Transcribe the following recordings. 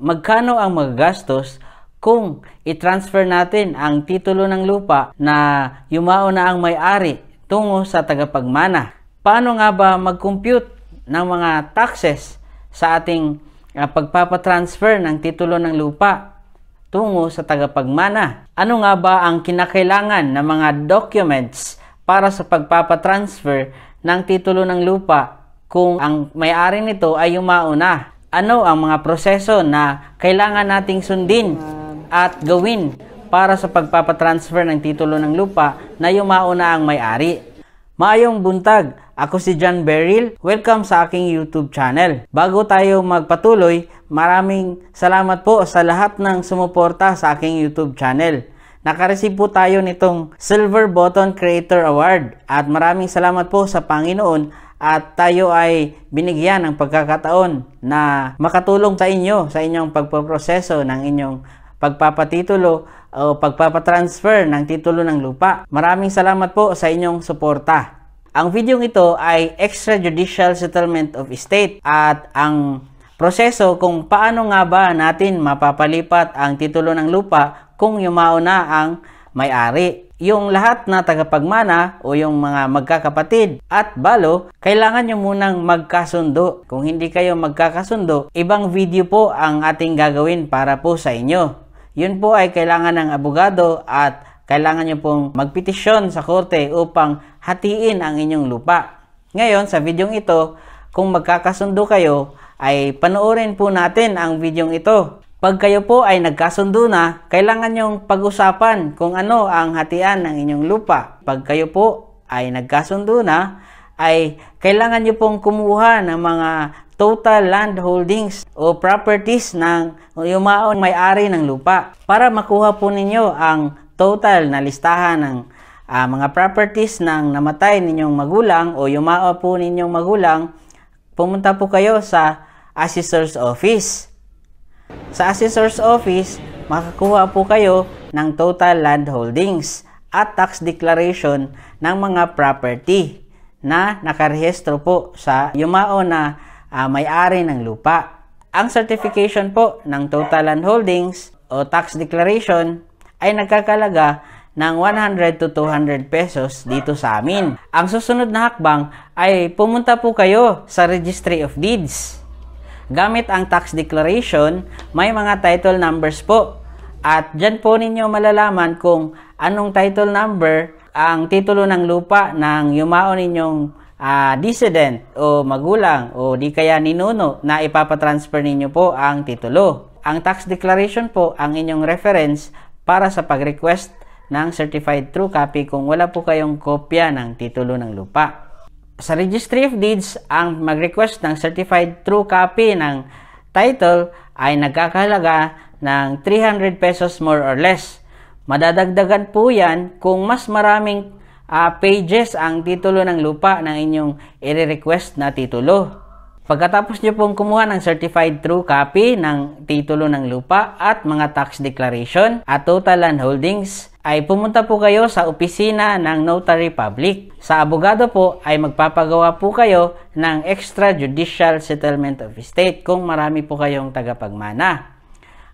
magkano ang magagastos kung i-transfer natin ang titulo ng lupa na yumao na ang may-ari tungo sa tagapagmana? Paano nga ba mag-compute ng mga taxes sa ating pagpapatransfer ng titulo ng lupa tungo sa tagapagmana? Ano nga ba ang kinakailangan ng mga documents para sa pagpapatransfer ng titulo ng lupa kung ang may-ari nito ay yumao na? Ano ang mga proseso na kailangan nating sundin at gawin para sa pagpapatransfer ng titulo ng lupa na yumao na ang may-ari? Maayong buntag, ako si John Beryl. Welcome sa aking YouTube channel. Bago tayo magpatuloy, maraming salamat po sa lahat ng sumuporta sa aking YouTube channel. Nakareceive po tayo nitong Silver Button Creator Award at maraming salamat po sa Panginoon at tayo ay binigyan ng pagkakataon na makatulong sa inyo sa inyong pagpoproseso ng inyong pagpapatitulo o pagpapatransfer ng titulo ng lupa. Maraming salamat po sa inyong suporta. Ang video ito ay extrajudicial settlement of estate at ang proseso kung paano nga ba natin mapapalipat ang titulo ng lupa kung yumao na ang may-ari. Yung lahat na tagapagmana o yung mga magkakapatid at balo, kailangan nyo munang magkasundo. Kung hindi kayo magkakasundo, ibang video po ang ating gagawin para po sa inyo. Yun po ay kailangan ng abogado at kailangan nyo pong magpetisyon sa korte upang hatiin ang inyong lupa. Ngayon, sa videong ito, kung magkakasundo kayo, ay panoorin po natin ang videong ito. Pag kayo po ay nagkasundo na, kailangan nyong pag-usapan kung ano ang hatian ng inyong lupa. Pag kayo po ay nagkasundo na, ay kailangan nyo pong kumuha ng mga total land holdings o properties ng yumaong may-ari ng lupa para makuha po ninyo ang total na listahan ng mga properties ng namatay ninyong magulang o yumao po ninyong magulang. Pumunta po kayo sa Assessor's Office. Sa Assessor's Office, makakuha po kayo ng total land holdings at tax declaration ng mga property na nakarehistro po sa yumao na may-ari ng lupa. Ang certification po ng total land holdings o tax declaration ay nagkakalaga ng 100 to 200 pesos dito sa amin. Ang susunod na hakbang ay pumunta po kayo sa Registry of Deeds. Gamit ang tax declaration, may mga title numbers po. At dyan po ninyo malalaman kung anong title number ang titulo ng lupa ng yumao ninyong decedent o magulang o di kaya ninuno na ipapatransfer ninyo po ang titulo. Ang tax declaration po ang inyong reference para sa pag-request ng certified true copy kung wala po kayong kopya ng titulo ng lupa. Sa Registry of Deeds, ang mag-request ng certified true copy ng title ay nagkakahalaga ng 300 pesos more or less. Madadagdagan po yan kung mas maraming pages ang titulo ng lupa ng inyong i-request na titulo. Pagkatapos nyo pong kumuha ng certified true copy ng titulo ng lupa at mga tax declaration at total land holdings, ay pumunta po kayo sa opisina ng Notary Public. Sa abogado po ay magpapagawa po kayo ng extrajudicial settlement of estate kung marami po kayong tagapagmana.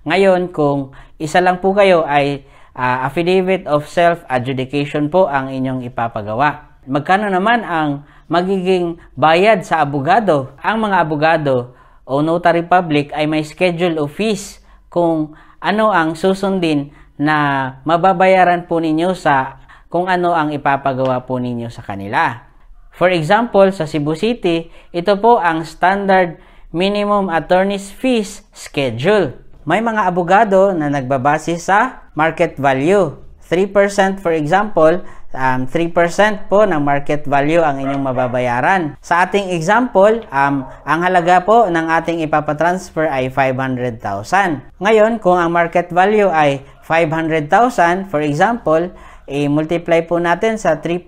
Ngayon, kung isa lang po kayo ay affidavit of self-adjudication po ang inyong ipapagawa. Magkano naman ang magiging bayad sa abogado? Ang mga abogado o Notary Public ay may schedule of fees kung ano ang susundin na mababayaran po ninyo sa kung ano ang ipapagawa po ninyo sa kanila. For example, sa Cebu City, ito po ang standard minimum attorney's fees schedule. May mga abogado na nagbabase sa market value. 3% for example, 3% po ng market value ang inyong mababayaran. Sa ating example, ang halaga po ng ating ipapatransfer ay 500,000. Ngayon, kung ang market value ay 500,000, for example, i-multiply po natin sa 3%,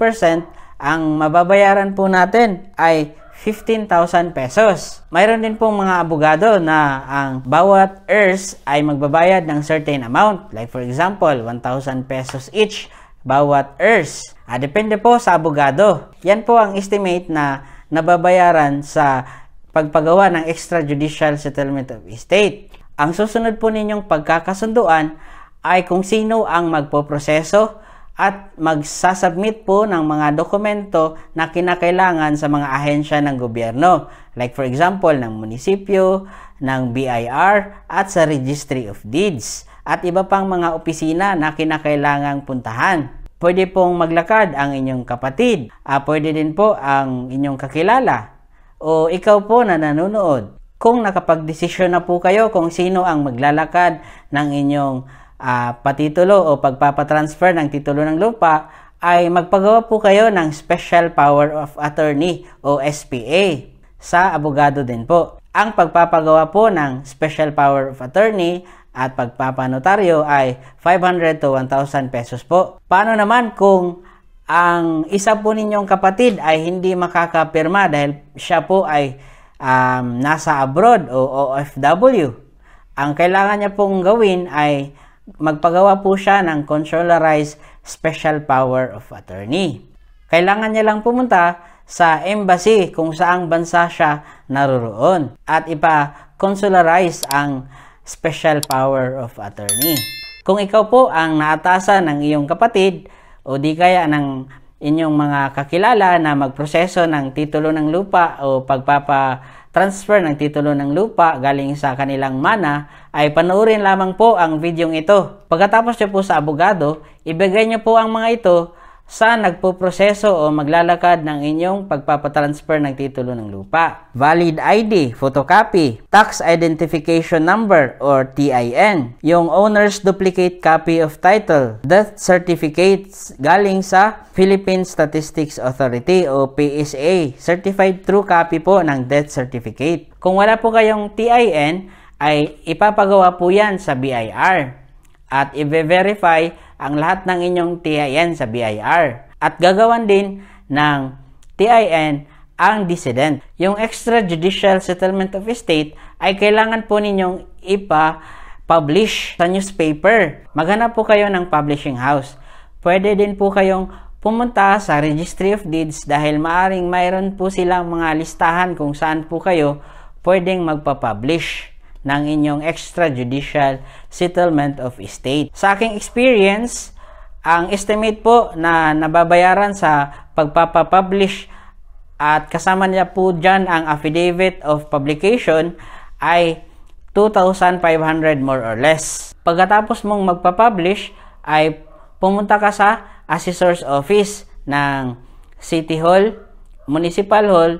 ang mababayaran po natin ay 15,000 pesos. Mayroon din pong mga abogado na ang bawat heirs ay magbabayad ng certain amount. Like for example, 1,000 pesos each bawat heirs. Depende po sa abogado. Yan po ang estimate na nababayaran sa pagpagawa ng extrajudicial settlement of estate. Ang susunod po ninyong pagkakasunduan ay kung sino ang magpoproseso at magsasubmit po ng mga dokumento na kinakailangan sa mga ahensya ng gobyerno. Like for example, ng munisipyo, ng BIR, at sa Registry of Deeds. At iba pang mga opisina na kinakailangang puntahan. Pwede pong maglakad ang inyong kapatid. Pwede din po ang inyong kakilala. O ikaw po na nanonood. Kung nakapagdesisyon na po kayo kung sino ang maglalakad ng inyong patitulo o pagpapatransfer ng titulo ng lupa, ay magpagawa po kayo ng Special Power of Attorney o SPA sa abogado din po. Ang pagpapagawa po ng Special Power of Attorney at pagpapanotaryo ay 500 to 1,000 pesos po. Paano naman kung ang isa po ninyong kapatid ay hindi makakapirma dahil siya po ay nasa abroad o OFW? Ang kailangan niya pong gawin ay magpagawa po siya ng Consularized Special Power of Attorney. Kailangan niya lang pumunta sa embassy kung saang bansa siya naroroon at ipa-consularize ang Special Power of Attorney. Kung ikaw po ang naatasan ng iyong kapatid o di kaya ng inyong mga kakilala na magproseso ng titulo ng lupa o pagpapatransfer ng titulo ng lupa galing sa kanilang mana, ay panoorin lamang po ang videong ito. Pagkatapos nyo po sa abogado, ibigay nyo po ang mga ito sa nagpoproseso o maglalakad ng inyong pagpapatransfer ng titulo ng lupa. Valid ID, photocopy, Tax Identification Number or TIN, yung Owner's Duplicate Copy of Title, Death Certificates galing sa Philippine Statistics Authority o PSA, Certified True Copy po ng Death Certificate. Kung wala po kayong TIN, ay ipapagawa po yan sa BIR at i-verify ang lahat ng inyong TIN sa BIR. At gagawan din ng TIN ang decedent. Yung extrajudicial settlement of estate ay kailangan po ninyong ipa-publish sa newspaper. Maghanap po kayo ng publishing house. Pwede din po kayong pumunta sa Registry of Deeds dahil maaring mayroon po silang mga listahan kung saan po kayo pwedeng magpa-publish ng inyong extrajudicial settlement of estate. Sa aking experience, ang estimate po na nababayaran sa pagpapapublish at kasama niya po dyan ang affidavit of publication ay 2,500 more or less. Pagkatapos mong magpapublish ay pumunta ka sa assessor's office ng City Hall, Municipal Hall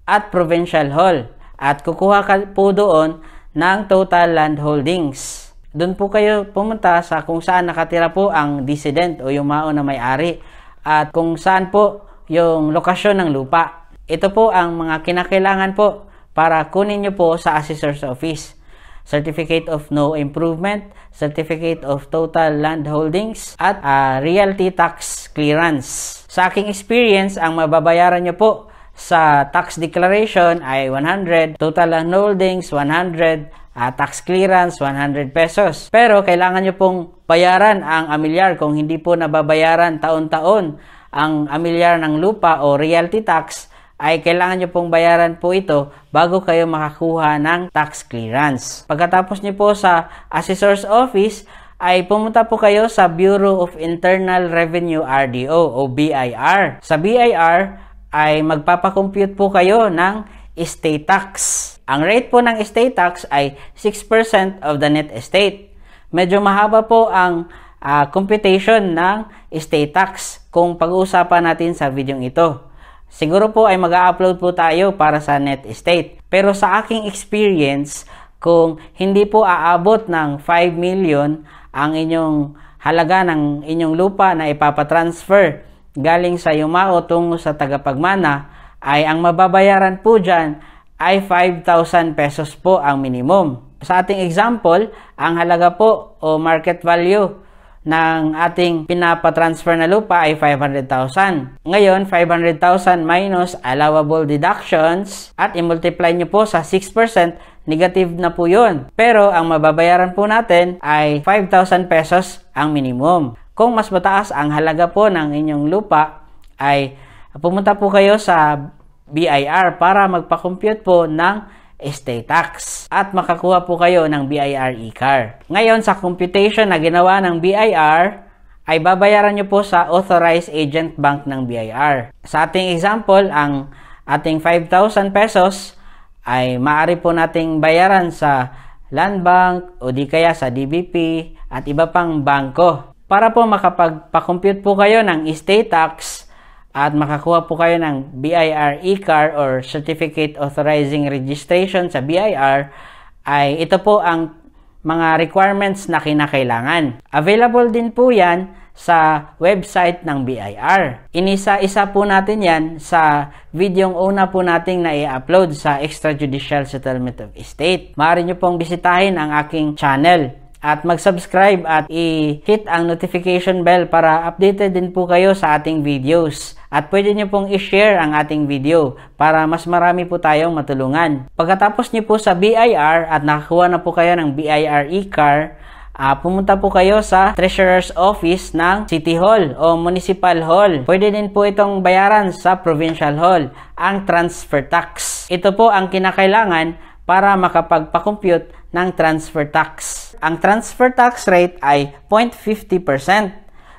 at Provincial Hall at kukuha ka po doon ng total land holdings. Doon po kayo pumunta sa kung saan nakatira po ang decedent o yung mao na may-ari at kung saan po yung lokasyon ng lupa. Ito po ang mga kinakailangan po para kunin nyo po sa assessor's office. Certificate of no improvement, certificate of total land holdings, at realty tax clearance. Sa aking experience, ang mababayaran nyo po sa tax declaration ay 100, total land holdings 100, tax clearance 100 pesos. Pero kailangan nyo pong bayaran ang amilyar kung hindi po nababayaran taon-taon ang amilyar ng lupa o realty tax, ay kailangan nyo pong bayaran po ito bago kayo makakuha ng tax clearance. Pagkatapos nyo po sa assessor's office, ay pumunta po kayo sa Bureau of Internal Revenue RDO o BIR. Sa BIR ay magpapakompute po kayo ng estate tax. Ang rate po ng estate tax ay 6% of the net estate. Medyo mahaba po ang computation ng estate tax kung pag-uusapan natin sa video ito. Siguro po ay mag-upload po tayo para sa net estate. Pero sa aking experience, kung hindi po aabot ng 5 million ang inyong halaga ng inyong lupa na ipapatransfer galing sa yumao tungo sa tagapagmana, ay ang mababayaran po dyan ay 5,000 pesos po ang minimum. Sa ating example, ang halaga po o market value ng ating pinapatransfer na lupa ay 500,000. Ngayon, 500,000 minus allowable deductions at i-multiply nyo po sa 6%, negative na po yun. Pero ang mababayaran po natin ay 5,000 pesos ang minimum. Kung mas mataas ang halaga po ng inyong lupa, ay pumunta po kayo sa BIR para magpa-compute po ng estate tax at makakuha po kayo ng BIR e-car. Ngayon, sa computation na ginawa ng BIR, ay babayaran nyo po sa authorized agent bank ng BIR. Sa ating example, ang ating 5,000 pesos ay maaari po nating bayaran sa Land Bank o di kaya sa DBP at iba pang bangko. Para po makapagpa-compute po kayo ng estate tax at makakuha po kayo ng BIR e-car or Certificate Authorizing Registration sa BIR, ay ito po ang mga requirements na kinakailangan. Available din po yan sa website ng BIR. Inisa-isa po natin yan sa videong una po nating na i-upload sa Extrajudicial Settlement of Estate. Maaari nyo pong bisitahin ang aking channel at mag-subscribe at i-hit ang notification bell para updated din po kayo sa ating videos. At pwede nyo pong i-share ang ating video para mas marami po tayong matulungan. Pagkatapos nyo po sa BIR at nakakuha na po kayo ng BIR e-car, pumunta po kayo sa Treasurer's Office ng City Hall o Municipal Hall. Pwede din po itong bayaran sa Provincial Hall, ang transfer tax. Ito po ang kinakailangan para makapagpa-compute ng transfer tax. Ang transfer tax rate ay 0.50%.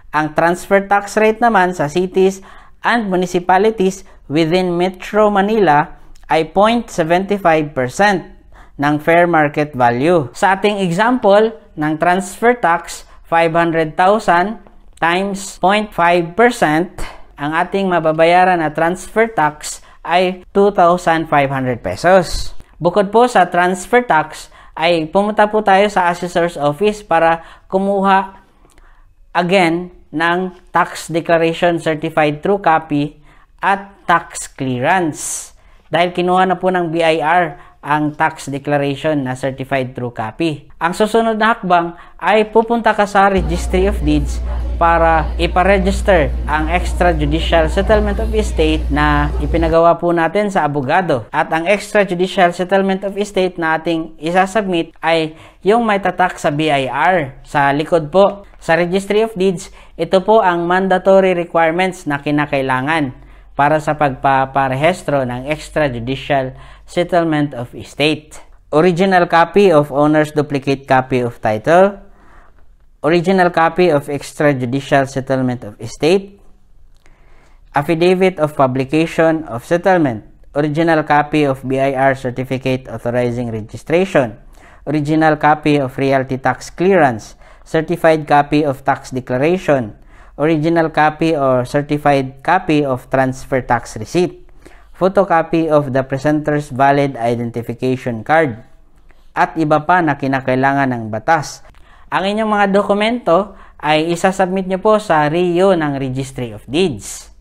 Ang transfer tax rate naman sa cities and municipalities within Metro Manila ay 0.75% ng fair market value. Sa ating example ng transfer tax, 500,000 times 0.5%, ang ating mababayaran na transfer tax ay 2,500 pesos. Bukod po sa transfer tax, ay pumunta po tayo sa Assessor's Office para kumuha again ng Tax Declaration Certified True Copy at Tax Clearance. Dahil kinuha na po ng BIR ang Tax Declaration na Certified True Copy. Ang susunod na hakbang ay pupunta ka sa Registry of Deeds para iparegister ang Extrajudicial Settlement of Estate na ipinagawa po natin sa abogado. At ang Extrajudicial Settlement of Estate na ating isasubmit ay yung may tatak sa BIR. Sa likod po, sa Registry of Deeds, ito po ang mandatory requirements na kinakailangan para sa pagpaparehistro ng Extrajudicial Settlement of Estate. Original copy of owner's duplicate copy of title, original copy of Extrajudicial Settlement of Estate, affidavit of publication of settlement, original copy of BIR Certificate Authorizing Registration, original copy of Realty Tax Clearance, certified copy of Tax Declaration, original copy or certified copy of Transfer Tax Receipt, photocopy of the presenter's valid identification card, at iba pa na kinakailangan ng batas. Ang inyong mga dokumento ay isasubmit nyo po sa RIO ng Registry of Deeds.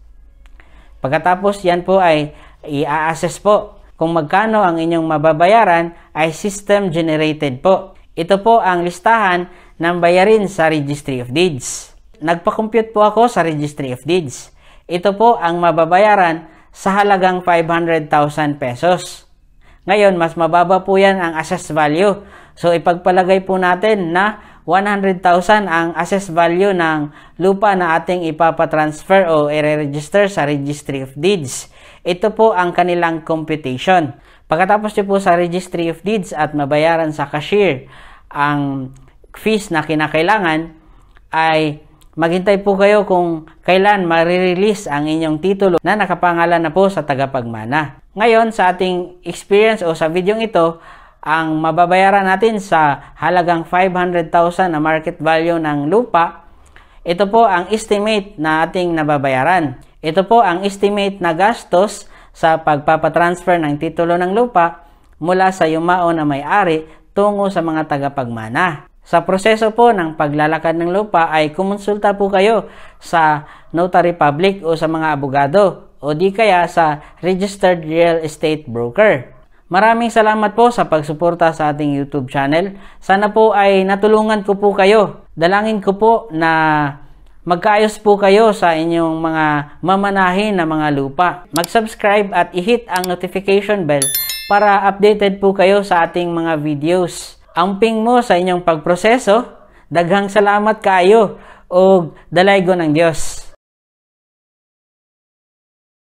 Pagkatapos yan po ay i-assess po kung magkano ang inyong mababayaran ay system generated po. Ito po ang listahan ng bayarin sa Registry of Deeds. Nagpa-compute po ako sa Registry of Deeds. Ito po ang mababayaran sa halagang 500,000 pesos. Ngayon, mas mababa po yan ang assessed value. So, ipagpalagay po natin na 100,000 ang assessed value ng lupa na ating ipapatransfer o i-register sa Registry of Deeds. Ito po ang kanilang computation. Pagkatapos nyo po sa Registry of Deeds at mabayaran sa cashier ang fees na kinakailangan, ay maghintay po kayo kung kailan ma-release ang inyong titulo na nakapangalan na po sa tagapagmana. Ngayon, sa ating experience o sa videong ito, ang mababayaran natin sa halagang 500,000 na market value ng lupa, ito po ang estimate na ating nababayaran. Ito po ang estimate na gastos sa pagpapatransfer ng titulo ng lupa mula sa yumao na may-ari tungo sa mga tagapagmana. Sa proseso po ng paglalakad ng lupa ay kumonsulta po kayo sa notary public o sa mga abogado o di kaya sa registered real estate broker. Maraming salamat po sa pagsuporta sa ating YouTube channel. Sana po ay natulungan ko po kayo. Dalangin ko po na magkaayos po kayo sa inyong mga mamanahin na mga lupa. Mag-subscribe at i-hit ang notification bell para updated po kayo sa ating mga videos. Amping mo sa inyong pagproseso. Daghang salamat kayo o dalaygo ng Diyos.